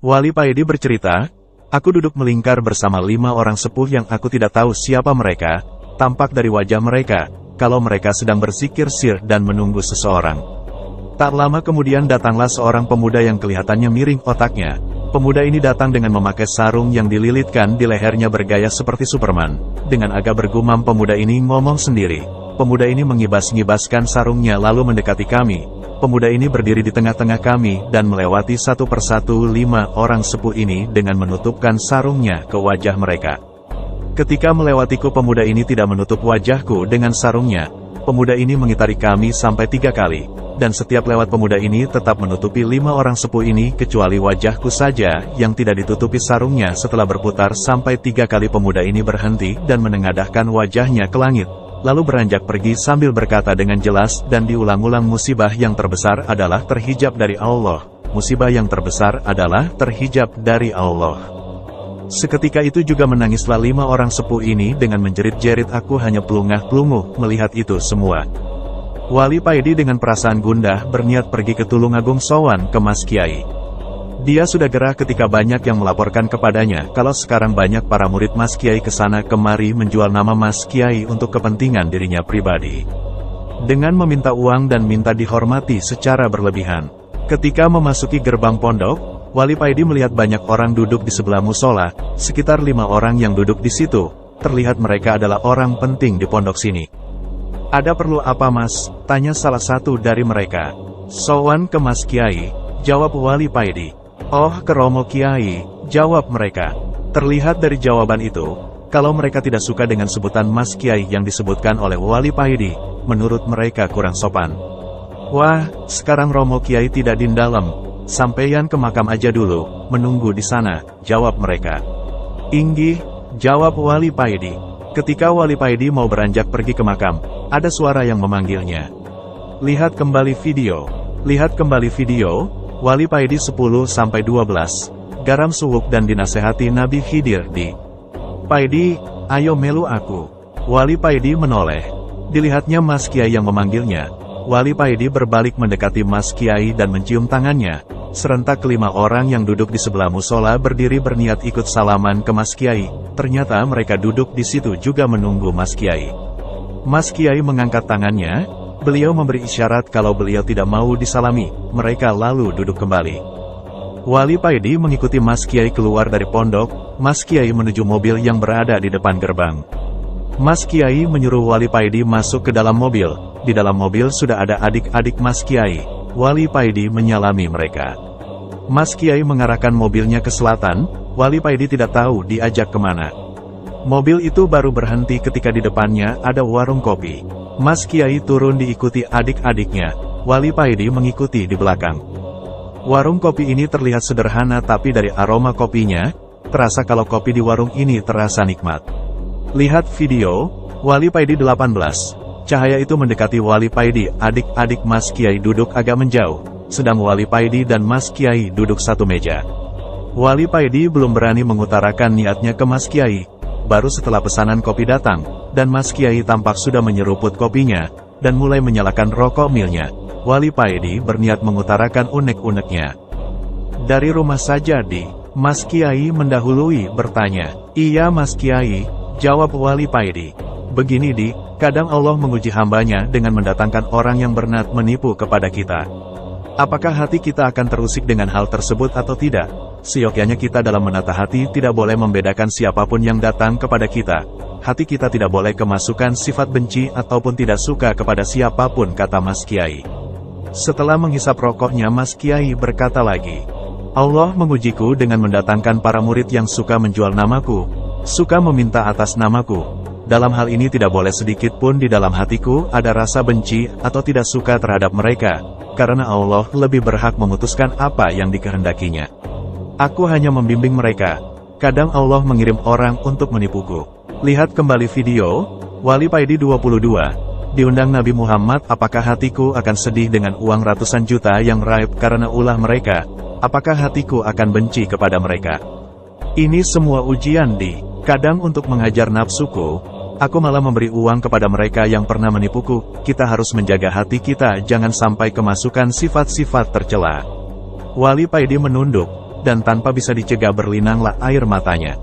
Wali Paidi bercerita, aku duduk melingkar bersama 5 orang sepuh yang aku tidak tahu siapa mereka, tampak dari wajah mereka, kalau mereka sedang berzikir sir dan menunggu seseorang. Tak lama kemudian datanglah seorang pemuda yang kelihatannya miring otaknya. Pemuda ini datang dengan memakai sarung yang dililitkan di lehernya bergaya seperti Superman. Dengan agak bergumam pemuda ini ngomong sendiri. Pemuda ini mengibas-ngibaskan sarungnya lalu mendekati kami. Pemuda ini berdiri di tengah-tengah kami dan melewati satu persatu 5 orang sepuh ini dengan menutupkan sarungnya ke wajah mereka. Ketika melewatiku pemuda ini tidak menutup wajahku dengan sarungnya. Pemuda ini mengitari kami sampai 3 kali. Dan setiap lewat pemuda ini tetap menutupi 5 orang sepuh ini kecuali wajahku saja yang tidak ditutupi sarungnya. Setelah berputar sampai 3 kali pemuda ini berhenti dan menengadahkan wajahnya ke langit. Lalu beranjak pergi sambil berkata dengan jelas dan diulang-ulang, musibah yang terbesar adalah terhijab dari Allah. Musibah yang terbesar adalah terhijab dari Allah. Seketika itu juga menangislah 5 orang sepuh ini dengan menjerit-jerit. Aku hanya pelungah-pelunguh melihat itu semua. Wali Paidi dengan perasaan gundah berniat pergi ke Tulungagung sowan ke Mas Kiai. Dia sudah gerah ketika banyak yang melaporkan kepadanya kalau sekarang banyak para murid Mas Kiai kesana kemari menjual nama Mas Kiai untuk kepentingan dirinya pribadi. Dengan meminta uang dan minta dihormati secara berlebihan. Ketika memasuki gerbang pondok, Wali Paidi melihat banyak orang duduk di sebelah musola, sekitar 5 orang yang duduk di situ. Terlihat mereka adalah orang penting di pondok sini. Ada perlu apa Mas? Tanya salah satu dari mereka. Sowan ke Mas Kiai, jawab Wali Paidi. Oh, ke Romo Kiai, jawab mereka. Terlihat dari jawaban itu, kalau mereka tidak suka dengan sebutan Mas Kiai yang disebutkan oleh Wali Paidi, menurut mereka kurang sopan. Wah, sekarang Romo Kiai tidak di dalam, sampeyan ke makam aja dulu, menunggu di sana, jawab mereka. Inggih, jawab Wali Paidi. Ketika Wali Paidi mau beranjak pergi ke makam, ada suara yang memanggilnya. Lihat kembali video. Lihat kembali video. Wali Paidi 10-12, garam suwuk dan dinasehati Nabi Khidir di. Paidi, ayo melu aku. Wali Paidi menoleh. Dilihatnya Mas Kiai yang memanggilnya. Wali Paidi berbalik mendekati Mas Kiai dan mencium tangannya. Serentak 5 orang yang duduk di sebelah musola berdiri berniat ikut salaman ke Mas Kiai. Ternyata mereka duduk di situ juga menunggu Mas Kiai. Mas Kiai mengangkat tangannya. Beliau memberi isyarat kalau beliau tidak mau disalami, mereka lalu duduk kembali. Wali Paidi mengikuti Mas Kiai keluar dari pondok, Mas Kiai menuju mobil yang berada di depan gerbang. Mas Kiai menyuruh Wali Paidi masuk ke dalam mobil, di dalam mobil sudah ada adik-adik Mas Kiai, Wali Paidi menyalami mereka. Mas Kiai mengarahkan mobilnya ke selatan, Wali Paidi tidak tahu diajak kemana. Mobil itu baru berhenti ketika di depannya ada warung kopi. Mas Kiai turun diikuti adik-adiknya, Wali Paidi mengikuti di belakang. Warung kopi ini terlihat sederhana tapi dari aroma kopinya, terasa kalau kopi di warung ini terasa nikmat. Lihat video, Wali Paidi 18. Cahaya itu mendekati Wali Paidi, adik-adik Mas Kiai duduk agak menjauh, sedang Wali Paidi dan Mas Kiai duduk satu meja. Wali Paidi belum berani mengutarakan niatnya ke Mas Kiai. Baru setelah pesanan kopi datang, dan Mas Kiai tampak sudah menyeruput kopinya, dan mulai menyalakan rokok milnya, Wali Paidi berniat mengutarakan unek-uneknya. Dari rumah saja di, Mas Kiai mendahului bertanya. Iya Mas Kiai, jawab Wali Paidi. Begini di, kadang Allah menguji hambanya dengan mendatangkan orang yang berniat menipu kepada kita. Apakah hati kita akan terusik dengan hal tersebut atau tidak? Seyogyanya kita dalam menata hati tidak boleh membedakan siapapun yang datang kepada kita. Hati kita tidak boleh kemasukan sifat benci ataupun tidak suka kepada siapapun, kata Mas Kiai. Setelah menghisap rokoknya Mas Kiai berkata lagi. Allah mengujiku dengan mendatangkan para murid yang suka menjual namaku, suka meminta atas namaku. Dalam hal ini tidak boleh sedikit pun di dalam hatiku ada rasa benci atau tidak suka terhadap mereka, karena Allah lebih berhak memutuskan apa yang dikehendakinya. Aku hanya membimbing mereka. Kadang Allah mengirim orang untuk menipuku. Lihat kembali video, Wali Paidi 22. Diundang Nabi Muhammad, apakah hatiku akan sedih dengan uang ratusan juta yang raib karena ulah mereka? Apakah hatiku akan benci kepada mereka? Ini semua ujian di. Kadang untuk menghajar nafsuku, aku malah memberi uang kepada mereka yang pernah menipuku. Kita harus menjaga hati kita jangan sampai kemasukan sifat-sifat tercela. Wali Paidi menunduk. dan tanpa bisa dicegah berlinanglah air matanya.